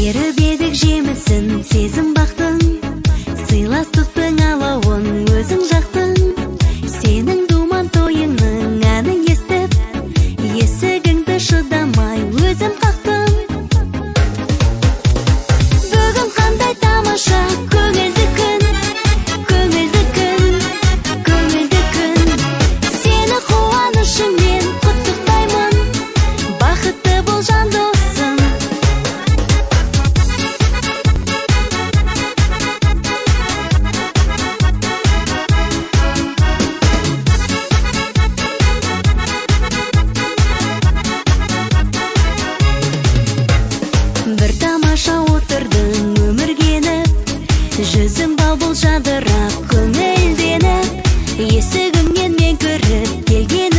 беріп едік жемісін, сезім бақтың, сыйластықтың алауын өзің жақтың. Сенің думан тойыңның әнін естіп, есігіңді шыдамай өзім қақтым. Бүгін қандай тамаша, көңілді күн, көңілді күн, көңілді күн. Сені қуанышыңмен құттықтаймын, бақытты бол жан досым. Бір тамаша отырдың өміргеніп, жүзің бал-бұл жадырап көңілденіп, есігіңнен мен кіріп келген